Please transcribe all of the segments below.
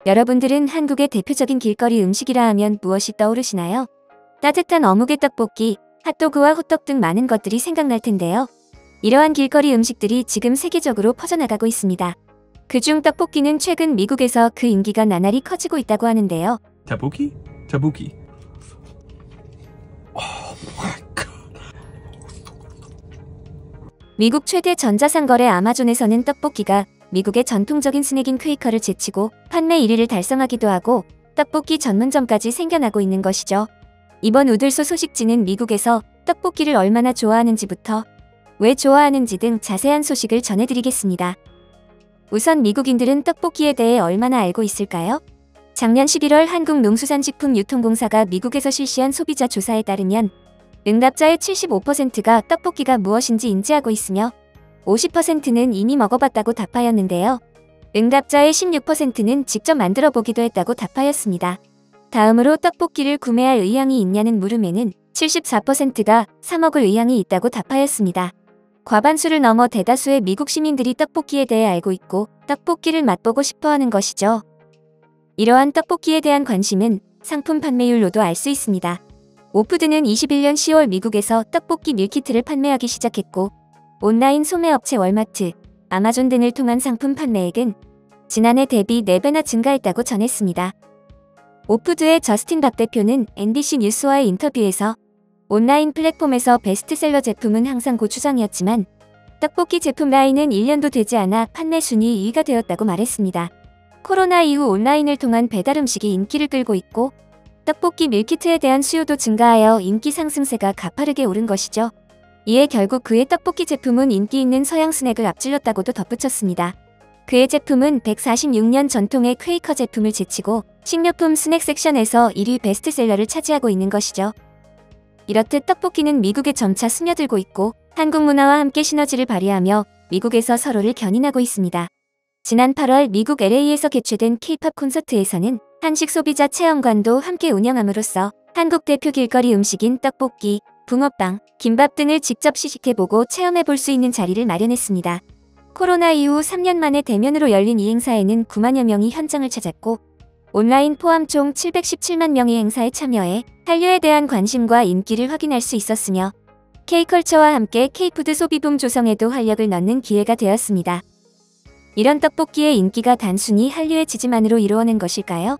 여러분들은 한국의 대표적인 길거리 음식이라 하면 무엇이 떠오르시나요? 따뜻한 어묵의 떡볶이, 핫도그와 호떡 등 많은 것들이 생각날 텐데요. 이러한 길거리 음식들이 지금 세계적으로 퍼져나가고 있습니다. 그중 떡볶이는 최근 미국에서 그 인기가 나날이 커지고 있다고 하는데요. 자부기? 자부기. 미국 최대 전자상거래 아마존에서는 떡볶이가 미국의 전통적인 스낵인 퀘이커를 제치고 판매 1위를 달성하기도 하고 떡볶이 전문점까지 생겨나고 있는 것이죠. 이번 우들소 소식지는 미국에서 떡볶이를 얼마나 좋아하는지부터 왜 좋아하는지 등 자세한 소식을 전해드리겠습니다. 우선 미국인들은 떡볶이에 대해 얼마나 알고 있을까요? 작년 11월 한국농수산식품유통공사가 미국에서 실시한 소비자 조사에 따르면 응답자의 75%가 떡볶이가 무엇인지 인지하고 있으며 50%는 이미 먹어봤다고 답하였는데요. 응답자의 16%는 직접 만들어 보기도 했다고 답하였습니다. 다음으로 떡볶이를 구매할 의향이 있냐는 물음에는 74%가 사 먹을 의향이 있다고 답하였습니다. 과반수를 넘어 대다수의 미국 시민들이 떡볶이에 대해 알고 있고 떡볶이를 맛보고 싶어하는 것이죠. 이러한 떡볶이에 대한 관심은 상품 판매율로도 알 수 있습니다. 오푸드는 21년 10월 미국에서 떡볶이 밀키트를 판매하기 시작했고 온라인 소매업체 월마트, 아마존 등을 통한 상품 판매액은 지난해 대비 4배나 증가했다고 전했습니다. 오푸드의 저스틴 박 대표는 NBC 뉴스와의 인터뷰에서 온라인 플랫폼에서 베스트셀러 제품은 항상 고추장이었지만 떡볶이 제품 라인은 1년도 되지 않아 판매 순위 2위가 되었다고 말했습니다. 코로나 이후 온라인을 통한 배달 음식이 인기를 끌고 있고 떡볶이 밀키트에 대한 수요도 증가하여 인기 상승세가 가파르게 오른 것이죠. 이에 결국 그의 떡볶이 제품은 인기 있는 서양 스낵을 앞질렀다고도 덧붙였습니다. 그의 제품은 146년 전통의 퀘이커 제품을 제치고 식료품 스낵 섹션에서 1위 베스트셀러를 차지하고 있는 것이죠. 이렇듯 떡볶이는 미국에 점차 스며들고 있고 한국 문화와 함께 시너지를 발휘하며 미국에서 서로를 견인하고 있습니다. 지난 8월 미국 LA에서 개최된 K-팝 콘서트에서는 한식 소비자 체험관도 함께 운영함으로써 한국 대표 길거리 음식인 떡볶이, 붕어빵, 김밥 등을 직접 시식해보고 체험해볼 수 있는 자리를 마련했습니다. 코로나 이후 3년 만에 대면으로 열린 이 행사에는 9만여 명이 현장을 찾았고 온라인 포함 총 717만 명이 행사에 참여해 한류에 대한 관심과 인기를 확인할 수 있었으며 K컬처와 함께 K푸드 소비붐 조성에도 활력을 넣는 기회가 되었습니다. 이런 떡볶이의 인기가 단순히 한류의 지지만으로 이루어낸 것일까요?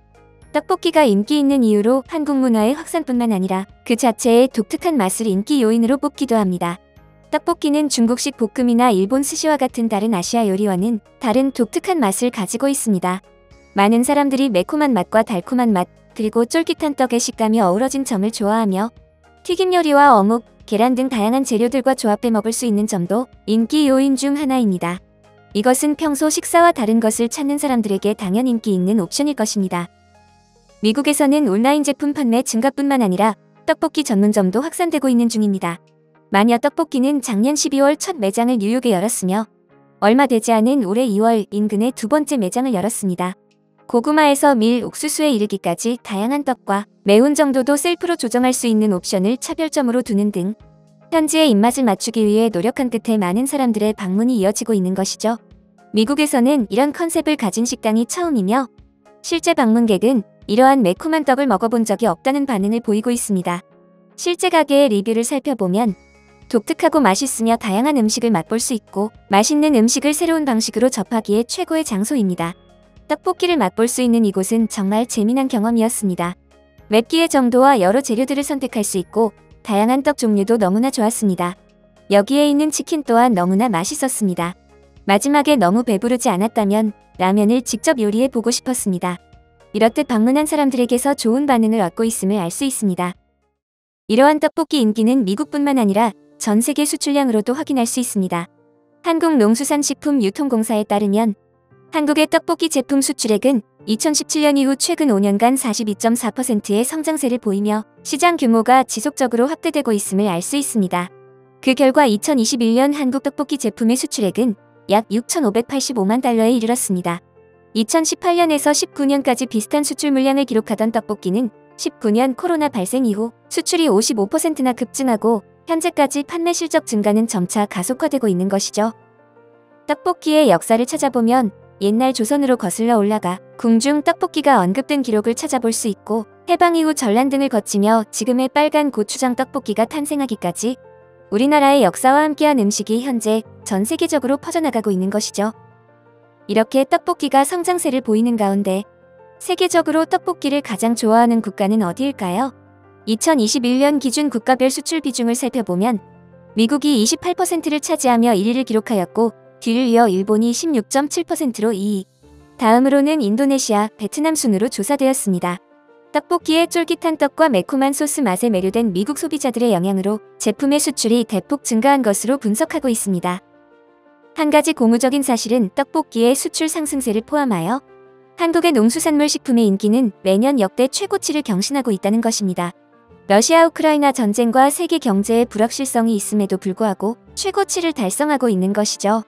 떡볶이가 인기 있는 이유로 한국 문화의 확산뿐만 아니라 그 자체의 독특한 맛을 인기 요인으로 뽑기도 합니다. 떡볶이는 중국식 볶음이나 일본 스시와 같은 다른 아시아 요리와는 다른 독특한 맛을 가지고 있습니다. 많은 사람들이 매콤한 맛과 달콤한 맛, 그리고 쫄깃한 떡의 식감이 어우러진 점을 좋아하며 튀김 요리와 어묵, 계란 등 다양한 재료들과 조합해 먹을 수 있는 점도 인기 요인 중 하나입니다. 이것은 평소 식사와 다른 것을 찾는 사람들에게 당연 인기 있는 옵션일 것입니다. 미국에서는 온라인 제품 판매 증가뿐만 아니라 떡볶이 전문점도 확산되고 있는 중입니다. 마녀 떡볶이는 작년 12월 첫 매장을 뉴욕에 열었으며 얼마 되지 않은 올해 2월 인근에 두 번째 매장을 열었습니다. 고구마에서 밀, 옥수수에 이르기까지 다양한 떡과 매운 정도도 셀프로 조정할 수 있는 옵션을 차별점으로 두는 등 현지의 입맛을 맞추기 위해 노력한 끝에 많은 사람들의 방문이 이어지고 있는 것이죠. 미국에서는 이런 컨셉을 가진 식당이 처음이며 실제 방문객은 이러한 매콤한 떡을 먹어본 적이 없다는 반응을 보이고 있습니다. 실제 가게의 리뷰를 살펴보면 독특하고 맛있으며 다양한 음식을 맛볼 수 있고 맛있는 음식을 새로운 방식으로 접하기에 최고의 장소입니다. 떡볶이를 맛볼 수 있는 이곳은 정말 재미난 경험이었습니다. 맵기의 정도와 여러 재료들을 선택할 수 있고 다양한 떡 종류도 너무나 좋았습니다. 여기에 있는 치킨 또한 너무나 맛있었습니다. 마지막에 너무 배부르지 않았다면 라면을 직접 요리해 보고 싶었습니다. 이렇듯 방문한 사람들에게서 좋은 반응을 얻고 있음을 알 수 있습니다. 이러한 떡볶이 인기는 미국뿐만 아니라 전 세계 수출량으로도 확인할 수 있습니다. 한국농수산식품유통공사에 따르면 한국의 떡볶이 제품 수출액은 2017년 이후 최근 5년간 42.4%의 성장세를 보이며 시장 규모가 지속적으로 확대되고 있음을 알 수 있습니다. 그 결과 2021년 한국 떡볶이 제품의 수출액은 약 6,585만 달러에 이르렀습니다. 2018년에서 19년까지 비슷한 수출 물량을 기록하던 떡볶이는 19년 코로나 발생 이후 수출이 55%나 급증하고 현재까지 판매 실적 증가는 점차 가속화되고 있는 것이죠. 떡볶이의 역사를 찾아보면 옛날 조선으로 거슬러 올라가 궁중 떡볶이가 언급된 기록을 찾아볼 수 있고 해방 이후 전란 등을 거치며 지금의 빨간 고추장 떡볶이가 탄생하기까지 우리나라의 역사와 함께한 음식이 현재 전 세계적으로 퍼져나가고 있는 것이죠. 이렇게 떡볶이가 성장세를 보이는 가운데 세계적으로 떡볶이를 가장 좋아하는 국가는 어디일까요? 2021년 기준 국가별 수출 비중을 살펴보면 미국이 28%를 차지하며 1위를 기록하였고 뒤를 이어 일본이 16.7%로 2위, 다음으로는 인도네시아, 베트남 순으로 조사되었습니다. 떡볶이의 쫄깃한 떡과 매콤한 소스 맛에 매료된 미국 소비자들의 영향으로 제품의 수출이 대폭 증가한 것으로 분석하고 있습니다. 한 가지 고무적인 사실은 떡볶이의 수출 상승세를 포함하여 한국의 농수산물 식품의 인기는 매년 역대 최고치를 경신하고 있다는 것입니다. 러시아 우크라이나 전쟁과 세계 경제의 불확실성이 있음에도 불구하고 최고치를 달성하고 있는 것이죠.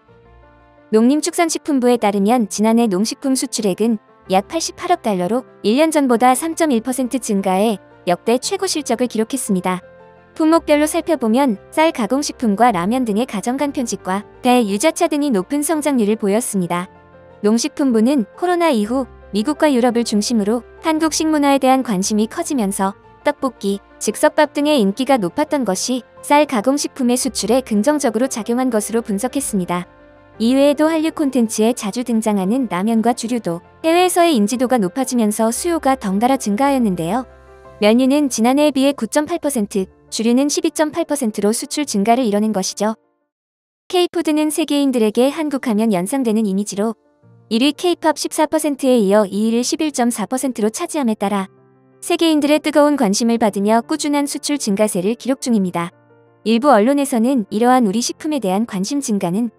농림축산식품부에 따르면 지난해 농식품 수출액은 약 88억 달러로 1년 전보다 3.1% 증가해 역대 최고 실적을 기록했습니다. 품목별로 살펴보면 쌀 가공식품과 라면 등의 가정간 편식과 배, 유자차 등이 높은 성장률을 보였습니다. 농식품부는 코로나 이후 미국과 유럽을 중심으로 한국 식문화에 대한 관심이 커지면서 떡볶이, 즉석밥 등의 인기가 높았던 것이 쌀 가공식품의 수출에 긍정적으로 작용한 것으로 분석했습니다. 이외에도 한류 콘텐츠에 자주 등장하는 라면과 주류도 해외에서의 인지도가 높아지면서 수요가 덩달아 증가하였는데요. 면류는 지난해에 비해 9.8%, 주류는 12.8%로 수출 증가를 이뤄낸 것이죠. K푸드는 세계인들에게 한국하면 연상되는 이미지로 1위 K팝 14%에 이어 2위를 11.4%로 차지함에 따라 세계인들의 뜨거운 관심을 받으며 꾸준한 수출 증가세를 기록 중입니다. 일부 언론에서는 이러한 우리 식품에 대한 관심 증가는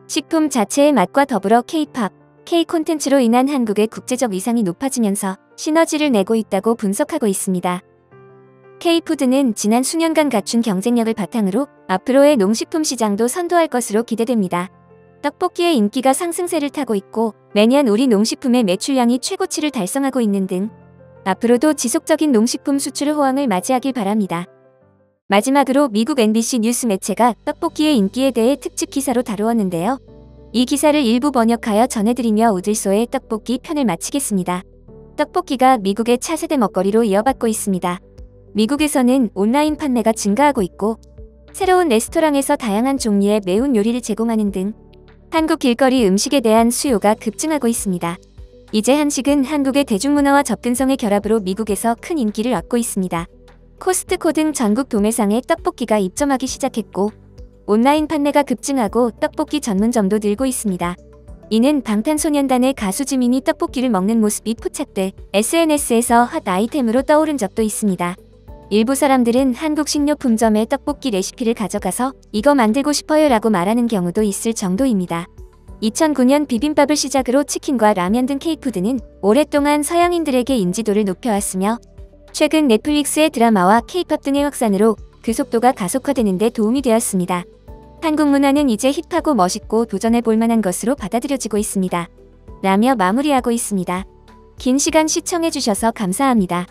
식품 자체의 맛과 더불어 K-팝, K-콘텐츠로 인한 한국의 국제적 위상이 높아지면서 시너지를 내고 있다고 분석하고 있습니다. K푸드는 지난 수년간 갖춘 경쟁력을 바탕으로 앞으로의 농식품 시장도 선도할 것으로 기대됩니다. 떡볶이의 인기가 상승세를 타고 있고 매년 우리 농식품의 매출량이 최고치를 달성하고 있는 등 앞으로도 지속적인 농식품 수출 호황을 맞이하길 바랍니다. 마지막으로 미국 NBC 뉴스 매체가 떡볶이의 인기에 대해 특집 기사로 다루었는데요. 이 기사를 일부 번역하여 전해드리며 우들소의 떡볶이 편을 마치겠습니다. 떡볶이가 미국의 차세대 먹거리로 이어받고 있습니다. 미국에서는 온라인 판매가 증가하고 있고 새로운 레스토랑에서 다양한 종류의 매운 요리를 제공하는 등 한국 길거리 음식에 대한 수요가 급증하고 있습니다. 이제 한식은 한국의 대중문화와 접근성의 결합으로 미국에서 큰 인기를 얻고 있습니다. 코스트코 등 전국 도매상에 떡볶이가 입점하기 시작했고 온라인 판매가 급증하고 떡볶이 전문점도 늘고 있습니다. 이는 방탄소년단의 가수 지민이 떡볶이를 먹는 모습이 포착돼 SNS에서 핫 아이템으로 떠오른 적도 있습니다. 일부 사람들은 한국 식료품점의 떡볶이 레시피를 가져가서 이거 만들고 싶어요 라고 말하는 경우도 있을 정도입니다. 2009년 비빔밥을 시작으로 치킨과 라면 등 K푸드는 오랫동안 서양인들에게 인지도를 높여왔으며 최근 넷플릭스의 드라마와 K-팝 등의 확산으로 그 속도가 가속화되는 데 도움이 되었습니다. 한국 문화는 이제 힙하고 멋있고 도전해볼 만한 것으로 받아들여지고 있습니다. 라며 마무리하고 있습니다. 긴 시간 시청해주셔서 감사합니다.